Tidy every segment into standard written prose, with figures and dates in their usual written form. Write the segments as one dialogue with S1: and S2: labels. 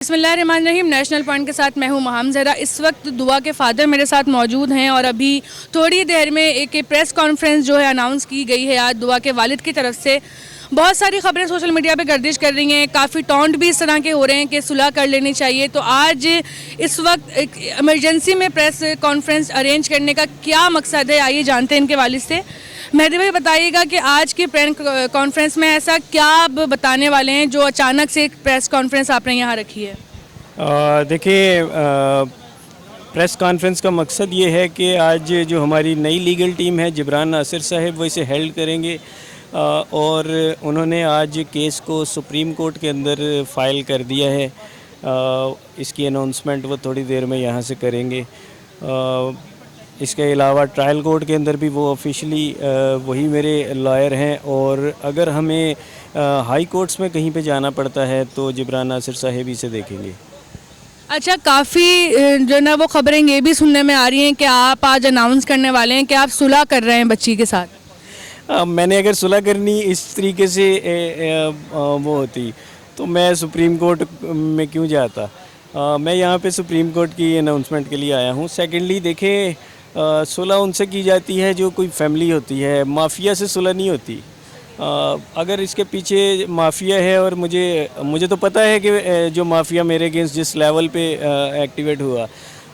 S1: बिस्मिल्लाहिर्रहमानिर्रहीम। National point के साथ मैं हूं महम ज़हरा। इस वक्त दुआ के फादर मेरे साथ मौजूद हैं और अभी थोड़ी देर में एक प्रेस कॉन्फ्रेंस जो है अनाउंस की गई है आज दुआ के वालिद की तरफ से। बहुत सारी खबरें सोशल मीडिया पे गर्दिश कर रही हैं, काफ़ी टॉन्ट भी इस तरह के हो रहे हैं कि सुलह कर लेनी चाहिए। तो आज इस वक्त एक इमरजेंसी में प्रेस कॉन्फ्रेंस अरेंज करने का क्या मकसद है, आइए जानते हैं इनके वालिद से। मेहदी भाई बताइएगा कि आज की प्रेस कॉन्फ्रेंस में ऐसा क्या आप बताने वाले हैं जो अचानक से एक प्रेस कॉन्फ्रेंस आपने यहाँ रखी है?
S2: देखिए, प्रेस कॉन्फ्रेंस का मकसद ये है कि आज जो हमारी नई लीगल टीम है जिब्रान नासिर साहब वो इसे हेल्ड करेंगे और उन्होंने आज केस को सुप्रीम कोर्ट के अंदर फ़ाइल कर दिया है। इसकी अनाउंसमेंट वो थोड़ी देर में यहाँ से करेंगे। इसके अलावा ट्रायल कोर्ट के अंदर भी वो ऑफिशियली वही मेरे लॉयर हैं और अगर हमें हाई कोर्ट्स में कहीं पे जाना पड़ता है तो जिब्रान नासिर साहब ही से देखेंगे।
S1: अच्छा, काफ़ी जो ना वो खबरें ये भी सुनने में आ रही हैं कि आप आज अनाउंस करने वाले हैं कि आप सुलह कर रहे हैं बच्ची के साथ।
S2: मैंने अगर सुलह करनी इस तरीके से वो होती तो मैं सुप्रीम कोर्ट में क्यों जाता। मैं यहाँ पे सुप्रीम कोर्ट की अनाउंसमेंट के लिए आया हूँ। सेकेंडली देखें, सुलह उनसे की जाती है जो कोई फैमिली होती है, माफिया से सुलह नहीं होती। अगर इसके पीछे माफिया है और मुझे तो पता है कि जो माफिया मेरे अगेंस्ट जिस लेवल पे एक्टिवेट हुआ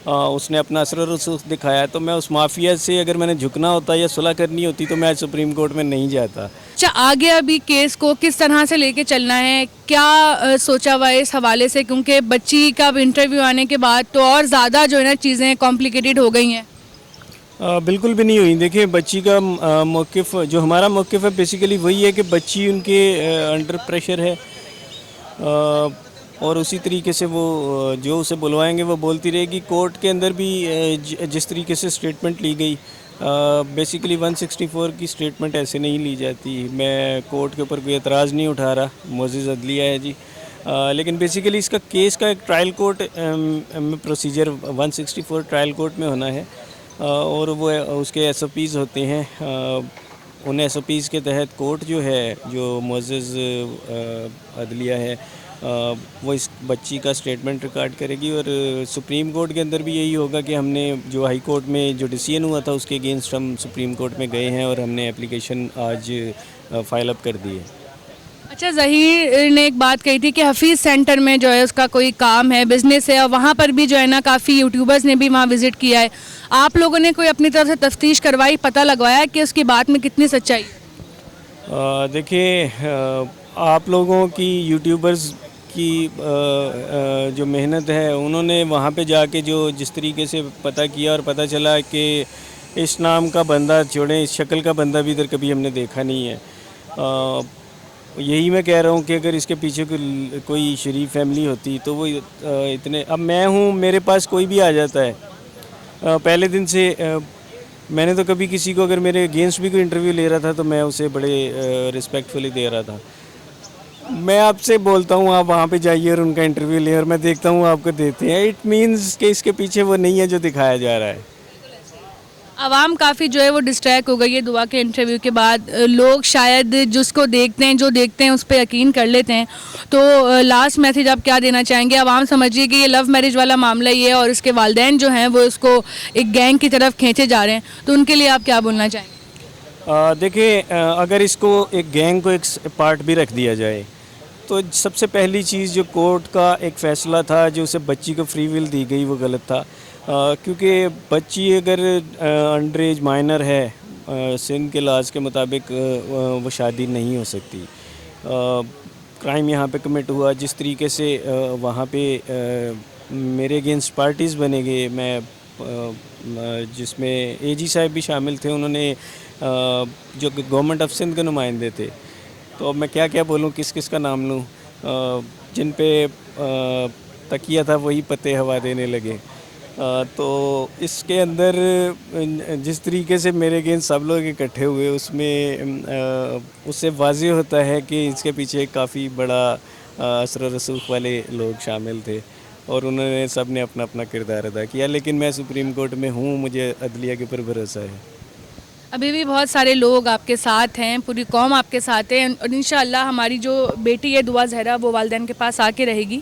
S2: उसने अपना असर और रसूख दिखाया, तो मैं उस माफिया से अगर मैंने झुकना होता या सुलह करनी होती तो मैं आज सुप्रीम कोर्ट में नहीं जाता।
S1: अच्छा, आगे अभी केस को किस तरह से लेके चलना है, क्या सोचा हुआ है इस हवाले से? क्योंकि बच्ची का इंटरव्यू आने के बाद तो और ज़्यादा जो है ना चीज़ें कॉम्प्लिकेटेड हो गई हैं।
S2: बिल्कुल भी नहीं हुई। देखिए, बच्ची का मौक़िफ़ जो हमारा मौक़िफ़ है बेसिकली वही है कि बच्ची उनके अंडर प्रेशर है और उसी तरीके से वो जो उसे बुलवाएंगे वो बोलती रहेगी। कोर्ट के अंदर भी जिस तरीके से स्टेटमेंट ली गई, बेसिकली 164 की स्टेटमेंट ऐसे नहीं ली जाती। मैं कोर्ट के ऊपर कोई एतराज़ नहीं उठा रहा, मोअज़्ज़िज़ अदलिया है जी। लेकिन बेसिकली इसका केस का एक ट्रायल कोर्ट में प्रोसीजर 164 ट्रायल कोर्ट में होना है और वो उसके SOPs होते हैं। उन SOPs के तहत कोर्ट जो है, जो मुअज़्ज़िज़ अदलिया है, वो इस बच्ची का स्टेटमेंट रिकॉर्ड करेगी और सुप्रीम कोर्ट के अंदर भी यही होगा कि हमने जो हाई कोर्ट में जो डिसीजन हुआ था उसके अगेंस्ट हम सुप्रीम कोर्ट में गए हैं और हमने एप्लीकेशन आज फाइल अप कर दी है।
S1: अच्छा, ज़हीर ने एक बात कही थी कि हफीज़ सेंटर में जो है उसका कोई काम है, बिज़नेस है, और वहाँ पर भी जो है ना काफ़ी यूट्यूबर्स ने भी वहाँ विज़िट किया है। आप लोगों ने कोई अपनी तरफ से तफ्तीश करवाई, पता लगवाया कि उसकी बात में कितनी सच्चाई है?
S2: देखिए, आप लोगों की यूट्यूबर्स की जो मेहनत है, उन्होंने वहाँ पे जाके जो जिस तरीके से पता किया और पता चला कि इस नाम का बंदा छोड़ें, इस शक्ल का बंदा भी इधर कभी हमने देखा नहीं है। यही मैं कह रहा हूँ कि अगर इसके पीछे कोई शरीफ फैमिली होती तो वो इतने, अब मैं हूँ, मेरे पास कोई भी आ जाता है। पहले दिन से मैंने तो कभी किसी को अगर मेरे अगेंस्ट भी कोई इंटरव्यू ले रहा था तो मैं उसे बड़े रिस्पेक्टफुली दे रहा था। मैं आपसे बोलता हूँ आप वहाँ पे जाइए और उनका इंटरव्यू लें और मैं देखता हूँ आपको देते हैं, इट मीन्स कि इसके पीछे वो नहीं है जो दिखाया जा रहा है।
S1: आवाम काफ़ी जो है वो डिस्ट्रैक्ट हो गई है दुआ के इंटरव्यू के बाद। लोग शायद जिसको देखते हैं, जो देखते हैं उस पर यकीन कर लेते हैं। तो लास्ट मैसेज आप क्या देना चाहेंगे? आवाम समझिए कि ये लव मैरिज वाला मामला ही है और इसके वालिदैन जो हैं वो इसको एक गैंग की तरफ खींचे जा रहे हैं, तो उनके लिए आप क्या बोलना चाहेंगे?
S2: देखिए, अगर इसको एक गैंग को एक पार्ट भी रख दिया जाए तो सबसे पहली चीज़ जो कोर्ट का एक फ़ैसला था, जो उसे बच्ची को फ्री विल दी गई, वो गलत था। क्योंकि बच्ची अगर अंडर एज माइनर है, सिंध के लाज के मुताबिक वो शादी नहीं हो सकती। क्राइम यहाँ पे कमिट हुआ, जिस तरीके से वहाँ पे मेरे अगेंस्ट पार्टीज़ बने गए, मैं जिसमें AG साहब भी शामिल थे, उन्होंने जो गवर्नमेंट ऑफ सिंध के नुमाइंदे थे, तो अब मैं क्या क्या बोलूँ, किस किस का नाम लूँ। जिन पे तकिया था वही पत्ते हवा देने लगे। तो इसके अंदर जिस तरीके से मेरे अगेंस्ट सब लोग इकट्ठे हुए, उसमें उससे वाज़ेह होता है कि इसके पीछे काफ़ी बड़ा असर और रसूख वाले लोग शामिल थे और उन्होंने सब ने अपना अपना किरदार अदा किया। लेकिन मैं सुप्रीम कोर्ट में हूँ, मुझे अदलिया के ऊपर भरोसा है।
S1: अभी भी बहुत सारे लोग आपके साथ हैं, पूरी कौम आपके साथ है और इंशाअल्लाह हमारी जो बेटी है दुआ ज़हरा वो वालिदैन के पास आके रहेगी।